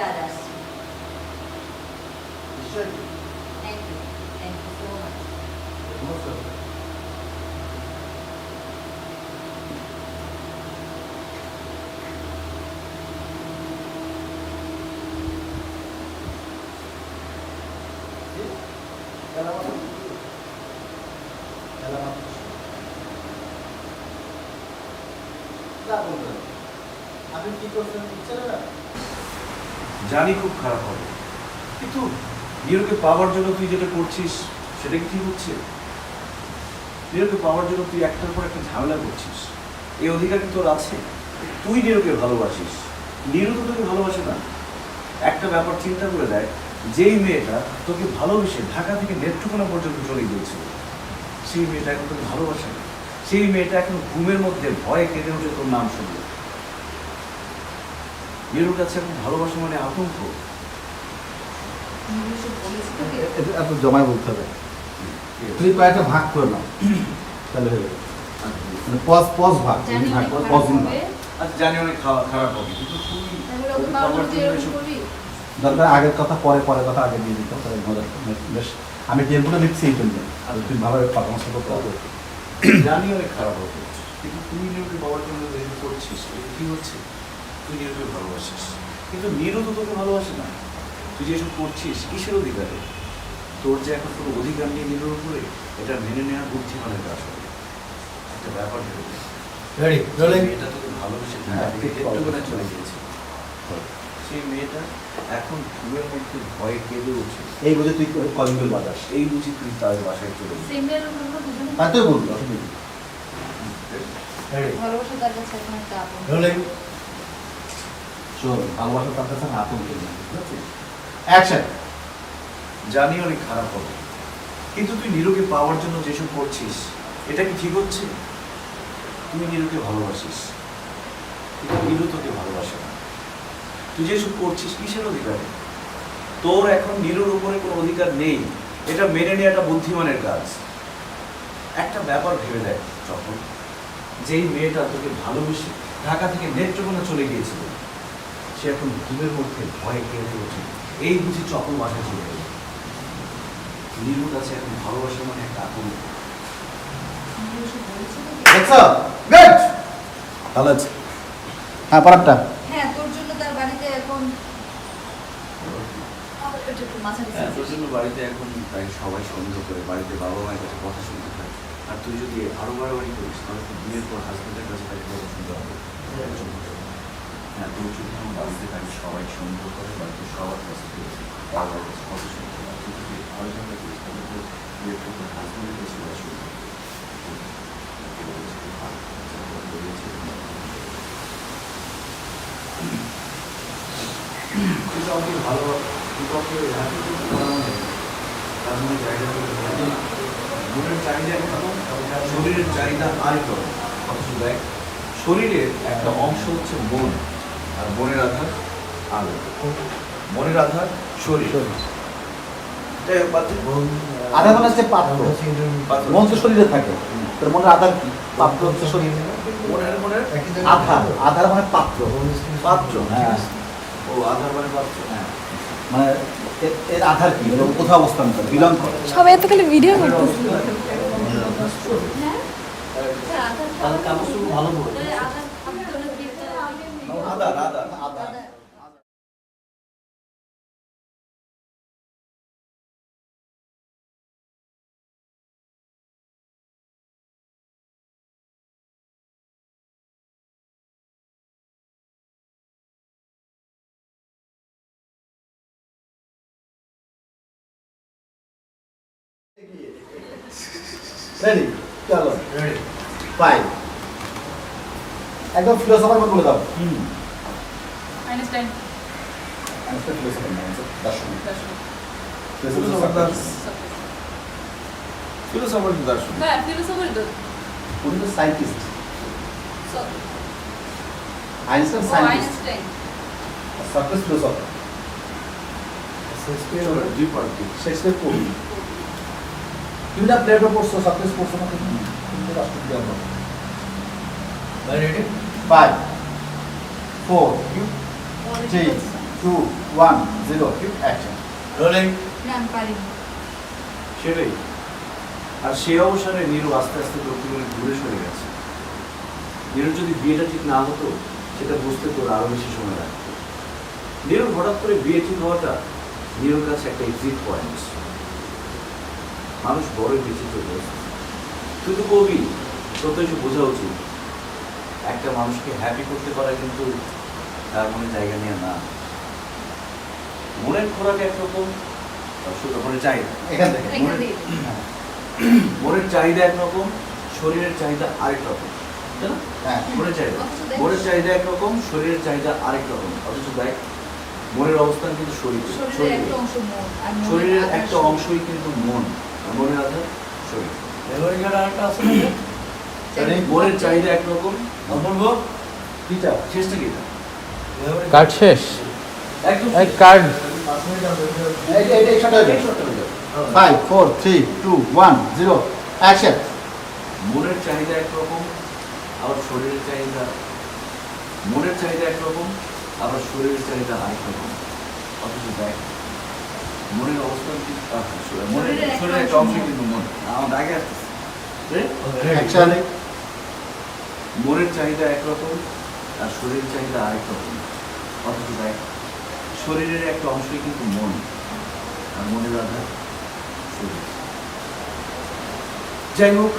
আজ আসছি। Thank you so much. আপনি কি করছেন বুঝছেন না? জানি খুব খারাপ হবে, কিন্তু নিরোকে পাওয়ার জন্য তুই যেটা করছিস সেটা কি ঠিক হচ্ছে? নিরোকে পাওয়ার জন্য তুই একটার পর একটা ঝামেলা করছিস। এই অধিকার কি তোর আছে? তুই নিরোকে ভালোবাসিস, নিরো তো তোকে ভালোবাসে না। একটা ব্যাপার চিন্তা করে দেয়, যেই মেয়েটা তোকে ভালোবেসে ঢাকা থেকে নেত্রকোনা পর্যন্ত চলে গিয়েছিল, সেই মেয়েটা এখন তোকে ভালোবাসে না। সেই মেয়েটা এখন ঘুমের মধ্যে ভয়ে কেঁদে উঠে তোর নাম শুনবে। নিরোর কাছে এখন ভালোবাসা মানে আতঙ্ক। এত জমায় বলতে হবে, তুমি কয়েকটা ভাগ করে নাও তাহলে হয়ে যাবে। মানে পজ ভাগ, জানি ভাগ অনেক পজ খারাপ ভাগ। হবে। আচ্ছা জানি অনেক খারাপ হবে, কিন্তু তুই তাহলে ওকে ওকে পাওয়ার পাওয়ার জন্য তুই জন্য এরকম এসব করবি? দরকার আগের কথা পরে, পরের কথা আগে দিয়ে দিতাম, তাহলে মজা বেশ। আমি টেম্পুটা লিখছি এই জন্য, আর তুমি ভালোভাবে পারফরমেন্স করতে হবে। জানি অনেক খারাপ হবে, কিন্তু তুই নিরুকে পাওয়ার জন্য যেটা করছিস এটা কি হচ্ছে? তুই নিরুকে ভালোবাসিস, কিন্তু নিরু তো তোকে ভালোবাসে না। তুই যেসব করছিস কিসের অধিকারে? তোর যে এখন কোনো অধিকার নেই নিরুর উপরে, এটা মেনে নেওয়া বুদ্ধিমানের কাজ হবে। একটা ব্যাপার ভেবে রেডি রোলিং। মেয়েটা তোকে ভালোবেসে হ্যাঁ, ঠিক একটুখানে চলে গিয়েছে, সেই মেয়েটা এখন ঘুমের মধ্যে ভয়ে কেঁদে উঠছে। এই বুঝে তুই কলিং বেল বাজাস। এই বুঝি তুই তার বাসায় চলে গেছিস। সিমরান আমরা দুজনে আর তুই বলবি অসুবিধা নেই। রেডি ভালোবাসা তার কাছে এখন একটা আপন। রোলিং। শোন, ভালোবাসা তার কাছে আতঙ্ক নেই, ঠিক আছে? অ্যাকশন। জানি অনেক খারাপ হবে, কিন্তু তুই নিরুকে পাওয়ার জন্য যেসব করছিস এটা কি ঠিক হচ্ছে? তুই নিরুকে ভালোবাসিস, কিন্তু নিরু তোকে ভালোবাসে না। তুই যেসব করছিস কিসের অধিকারে? তোর এখন নিরুর উপরে কোনো অধিকার নেই, এটা মেনে নেওয়াটা বুদ্ধিমানের কাজ। একটা ব্যাপার ভেবে দেখ, যখন যেই মেয়েটা তোকে ভালোবেসে ঢাকা থেকে নেত্রকোনা চলে গিয়েছিল, সে এখন ঘুমের মধ্যে ভয়ে কেঁদে ওঠে। এই বুঝি চপল বাসায় চলে গেল। নিরুর কাছে এখন ভালোবাসা মানে একটা আতঙ্ক। দেখছো? গুড। ভালো আছে। হ্যাঁ, পরেরটা। হ্যাঁ, তোর জন্য তার বাড়িতে এখন এটা একটু মাথা দিচ্ছে। তোর জন্য বাড়িতে এখন প্রায় সবাই সন্দেহ করে, বাড়িতে বাবা মায়ের কাছে কথা শুনতে হয়। আর তুই যদি আরো বাড়াবাড়ি করিস তাহলে তুই বিয়ের পর হাজবেন্ডের কাছে তাকে কথা শুনতে হবে। হ্যাঁ, তুই যদি আমার বাড়িতে তাকে সবাই সন্দেহ করে, বাড়িতে সবার কাছে বাবার কাছে কথা শুনতে হয়। তুই যদি আরো ঝামেলা করিস তাহলে তোর বিয়ের পর তোর হাজবেন্ডের কাছে কথা শুনতে হবে। কিন্তু আমাকে ভালো বিপক্ষে হ্যাপি করতে পারা মানে তার মনে জায়গা করে মনের চাহিদা একটা শরীরের চাহিদা আয় করে। অথচ দেখ, শরীরের একটা অংশ হচ্ছে মন, আর মনের আধার আলো। মনের আধার শরীর। যাই হোক, বাদ দে। আধার মানে হচ্ছে পাত্র। পাত্র। মন তো শরীরে থাকে, তোর মনের আধার কি? পাত্র হচ্ছে শরীর। মনের আধার, আধার মানে পাত্র। পাত্র। হ্যাঁ, ও আধার মানে পাত্র। হ্যাঁ। মানে এর আধার কি? ও কোথায় অবস্থান করে, বিলং করে? সবাই এত খালি ভিডিও করতেছে। হ্যাঁ? আচ্ছা, আধার কাগজ ভালো করে। তাহলে আধার খাদ্যটা দিয়ে তাহলে আধার আধার আধার। রেডি, চলো। রেডি। ফাইভ। একদম ফিলোসফার মত বলে দাও। আইনস্টাইন আজকে ফিলোসফার না, দার্শনিক। ফিলোসফার দার্শনিক। হ্যাঁ ফিলোসফার তো উনি তো scientist. So Einstein scientist, Einstein Socrates philosopher. দুই পার্ট। শেক্সপিয়ার পড়ি। তুমি না প্লেটো পড়ছো, সক্রেটিস পড়ছো না? তুমি রাষ্ট্রপতি আমরা। রেডি। 5 4 3 2 1 0 hit action rolling. না আমি পারিনি। সেটাই। আর সে অবসরে নীরু আস্তে আস্তে দক্ষিণে ঘুরে সরে গেছে। নীরুর যদি বিয়েটা ঠিক না হতো সেটা বুঝতে তোর আরো বেশি সময় লাগতো। নীরুর হঠাৎ করে বিয়ে ঠিক হওয়াটা নীরুর কাছে একটা এক্সিট পয়েন্ট। মানুষ বড়ই বিচিত্র হয়েছে। তুই তো কবি, তোর তো এসে বোঝা উচিত একটা মানুষকে হ্যাপি করতে পারা কিন্তু তার মনে জায়গা নিয়ে না। মনের খোরাক একরকম, মনের চাহিদা এখান থেকে এখান থেকে। মনের চাহিদা একরকম, শরীরের চাহিদা আরেক রকম, তাই না? হ্যাঁ মনের চাহিদা অথচ দেখ- মনের চাহিদা একরকম, শরীরের চাহিদা আরেক রকম। অথচ দেখ মনের অবস্থান কিন্তু শরীরে। শরীরের একটা অংশ মন আর মনের শরীরের আধা একটা শরীর। অংশই কিন্তু মন, আর মনের আধার শরীর। মনের চাহিদা একরকম, অপূর্ব টিচার শেষটা কি এটা? কার্ড শেষ একদম এক কার্ড এইটা শর্ট হয়ে যাবে 5 4 3 2 1 0 অ্যাকশন মনের চাহিদা একরকম, আবার শরীরের চাহিদা, মনের চাহিদা একরকম, আবার শরীরের চাহিদা আরেক রকম। অথচ দেখ মনের অবস্থান কিন্তু মনের শরীরের একটা শরীরের একটা অংশ অংশ মন। কিন্তু মন। আমার আগে আসতেছে অ্যাকশন মনের চাহিদা একরকম আর শরীরের চাহিদা আরেক রকম। অথচ দেখ শরীরের একটা অংশই কিন্তু মন, আর মনের আধার শরীর। যাই হোক,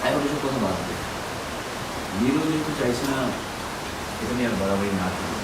এখন এসব কথা বাদ দে। নীরু যেহেতু চাইছে না এটা নিয়ে আর বাড়াবাড়ি না করবো।